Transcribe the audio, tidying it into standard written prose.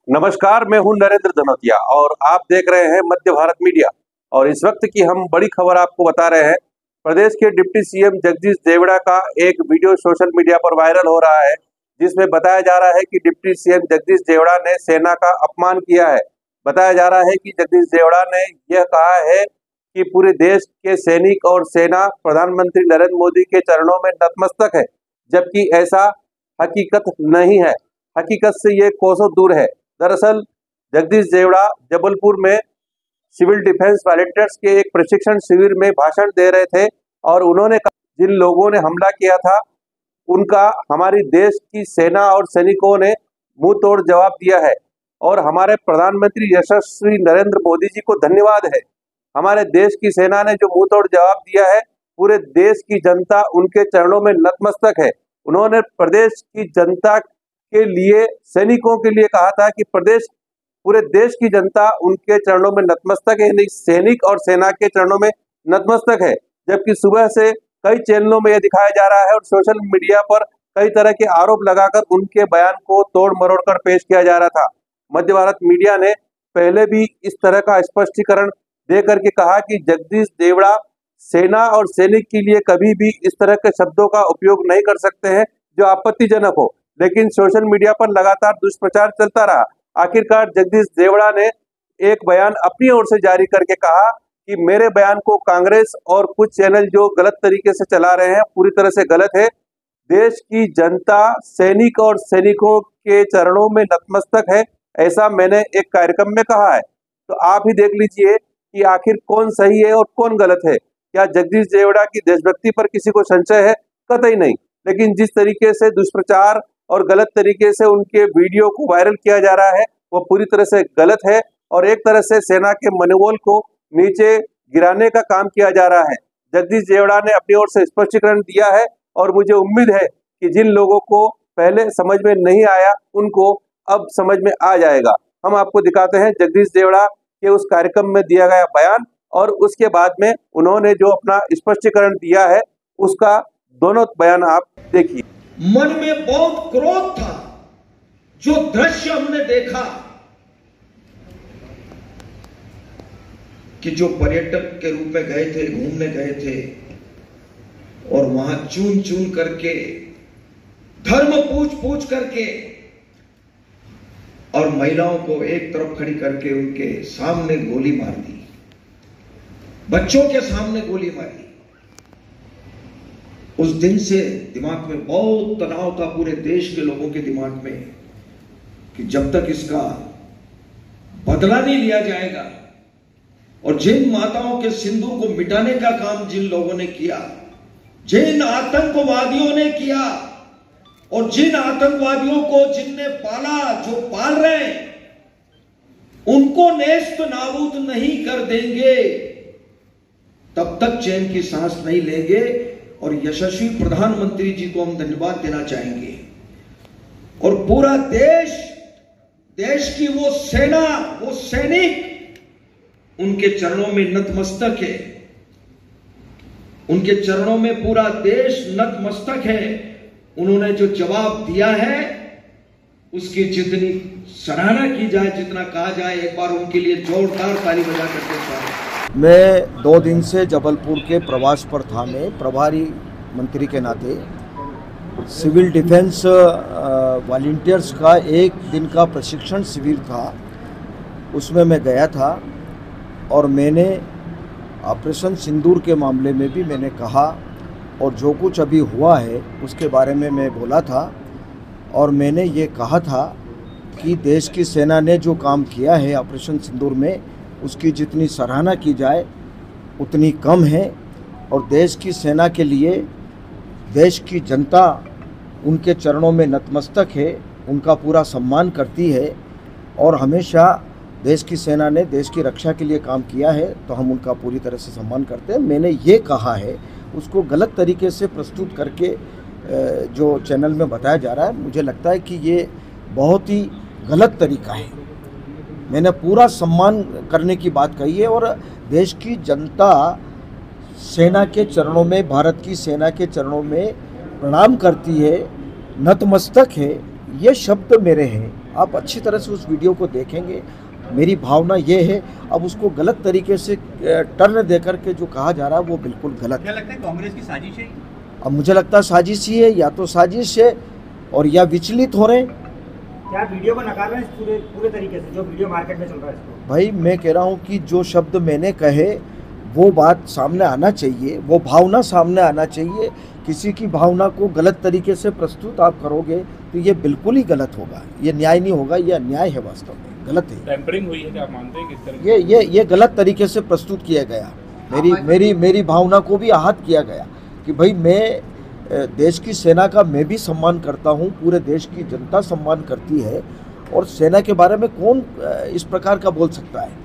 नमस्कार, मैं हूं नरेंद्र धनोतिया और आप देख रहे हैं मध्य भारत मीडिया। और इस वक्त की हम बड़ी खबर आपको बता रहे हैं। प्रदेश के डिप्टी सीएम जगदीश देवड़ा का एक वीडियो सोशल मीडिया पर वायरल हो रहा है, जिसमें बताया जा रहा है कि डिप्टी सीएम जगदीश देवड़ा ने सेना का अपमान किया है। बताया जा रहा है कि जगदीश देवड़ा ने यह कहा है कि पूरे देश के सैनिक और सेना प्रधानमंत्री नरेंद्र मोदी के चरणों में नतमस्तक है, जबकि ऐसा हकीकत नहीं है। हकीकत से ये कोसों दूर है। दरअसल जगदीश देवड़ा जबलपुर में सिविल डिफेंस वॉलंटियर्स के एक प्रशिक्षण शिविर में भाषण दे रहे थे और उन्होंने कहा, जिन लोगों ने हमला किया था उनका हमारी देश की सेना और सैनिकों ने मुंह तोड़ जवाब दिया है और हमारे प्रधानमंत्री यशस्वी नरेंद्र मोदी जी को धन्यवाद है। हमारे देश की सेना ने जो मुंह तोड़ जवाब दिया है, पूरे देश की जनता उनके चरणों में नतमस्तक है। उन्होंने प्रदेश की जनता के लिए, सैनिकों के लिए कहा था कि पूरे देश की जनता उनके चरणों में नतमस्तक है, यानी सैनिक और सेना के चरणों में नतमस्तक है। जबकि सुबह से कई चैनलों में यह दिखाया जा रहा है और सोशल मीडिया पर कई तरह के आरोप लगाकर उनके बयान को तोड़ मरोड़ कर पेश किया जा रहा था। मध्य भारत मीडिया ने पहले भी इस तरह का स्पष्टीकरण दे करके कहा कि जगदीश देवड़ा सेना और सैनिक के लिए कभी भी इस तरह के शब्दों का उपयोग नहीं कर सकते हैं जो आपत्तिजनक हो। लेकिन सोशल मीडिया पर लगातार दुष्प्रचार चलता रहा। आखिरकार जगदीश देवड़ा ने एक बयान अपनी ओर से जारी करके कहा कि मेरे बयान को कांग्रेस और कुछ चैनल जो गलत तरीके से चला रहे हैं, पूरी तरह से गलत है। देश की जनता सैनिक और सैनिकों के चरणों में नतमस्तक है, ऐसा मैंने एक कार्यक्रम में कहा है। तो आप ही देख लीजिए कि आखिर कौन सही है और कौन गलत है। क्या जगदीश देवड़ा की देशभक्ति पर किसी को संशय है? कतई नहीं। लेकिन जिस तरीके से दुष्प्रचार और गलत तरीके से उनके वीडियो को वायरल किया जा रहा है, वो पूरी तरह से गलत है और एक तरह से सेना के मनोबल को नीचे गिराने का काम किया जा रहा है। जगदीश देवड़ा ने अपनी ओर से स्पष्टीकरण दिया है और मुझे उम्मीद है कि जिन लोगों को पहले समझ में नहीं आया उनको अब समझ में आ जाएगा। हम आपको दिखाते हैं जगदीश देवड़ा के उस कार्यक्रम में दिया गया बयान और उसके बाद में उन्होंने जो अपना स्पष्टीकरण दिया है उसका दोनों बयान आप देखिए। मन में बहुत क्रोध था। जो दृश्य हमने देखा कि जो पर्यटक के रूप में गए थे, घूमने गए थे और वहां चून चून करके, धर्म पूछ करके और महिलाओं को एक तरफ खड़ी करके उनके सामने गोली मार दी, बच्चों के सामने गोली मारी। उस दिन से दिमाग में बहुत तनाव था, पूरे देश के लोगों के दिमाग में, कि जब तक इसका बदला नहीं लिया जाएगा और जिन माताओं के सिंदूर को मिटाने का काम जिन लोगों ने किया, जिन आतंकवादियों ने किया और जिन आतंकवादियों को जिनने पाला, जो पाल रहे हैं, उनको नेस्त नाबूद नहीं कर देंगे तब तक चैन की सांस नहीं लेंगे। और यशस्वी प्रधानमंत्री जी को हम धन्यवाद देना चाहेंगे और पूरा देश की वो सेना, वो सैनिक उनके चरणों में नतमस्तक है। उनके चरणों में पूरा देश नतमस्तक है। उन्होंने जो जवाब दिया है उसकी जितनी सराहना की जाए, जितना कहा जाए, एक बार उनके लिए जोरदार ताली बजा करके स्वागत। मैं 2 दिन से जबलपुर के प्रवास पर था। मैं प्रभारी मंत्री के नाते सिविल डिफेंस वॉलंटियर्स का 1 दिन का प्रशिक्षण शिविर था, उसमें मैं गया था और मैंने ऑपरेशन सिंदूर के मामले में भी मैंने कहा और जो कुछ अभी हुआ है उसके बारे में मैं बोला था। और मैंने ये कहा था कि देश की सेना ने जो काम किया है ऑपरेशन सिंदूर में, उसकी जितनी सराहना की जाए उतनी कम है। और देश की सेना के लिए देश की जनता उनके चरणों में नतमस्तक है, उनका पूरा सम्मान करती है और हमेशा देश की सेना ने देश की रक्षा के लिए काम किया है तो हम उनका पूरी तरह से सम्मान करते हैं। मैंने ये कहा है, उसको गलत तरीके से प्रस्तुत करके जो चैनल में बताया जा रहा है, मुझे लगता है कि ये बहुत ही गलत तरीका है। मैंने पूरा सम्मान करने की बात कही है और देश की जनता सेना के चरणों में, भारत की सेना के चरणों में प्रणाम करती है, नतमस्तक है। ये शब्द मेरे हैं आप अच्छी तरह से उस वीडियो को देखेंगे। मेरी भावना ये है, अब उसको गलत तरीके से टर्न दे करके जो कहा जा रहा है वो बिल्कुल गलत क्या है। लगता है कांग्रेस की साजिश है? अब मुझे लगता है साजिश ही है, या तो साजिश है और या विचलित हो रहे हैं। क्या वीडियो को नकार रहे हैं पूरे तरीके से, जो वीडियो मार्केट में चल रहा है इसको? भाई मैं कह रहा हूँ कि जो शब्द मैंने कहे वो बात सामने आना चाहिए, वो भावना सामने आना चाहिए। किसी की भावना को गलत तरीके से प्रस्तुत आप करोगे तो ये बिल्कुल ही गलत होगा, ये न्याय नहीं होगा, ये अन्याय है, वास्तव में गलत है। टेम्परिंग हुई है, क्या आप मानते हैं किस तरह? ये गलत तरीके से प्रस्तुत किया गया, मेरी भावना को भी आहत किया गया कि भाई मैं देश की सेना का मैं भी सम्मान करता हूँ, पूरे देश की जनता सम्मान करती है, और सेना के बारे में कौन इस प्रकार का बोल सकता है।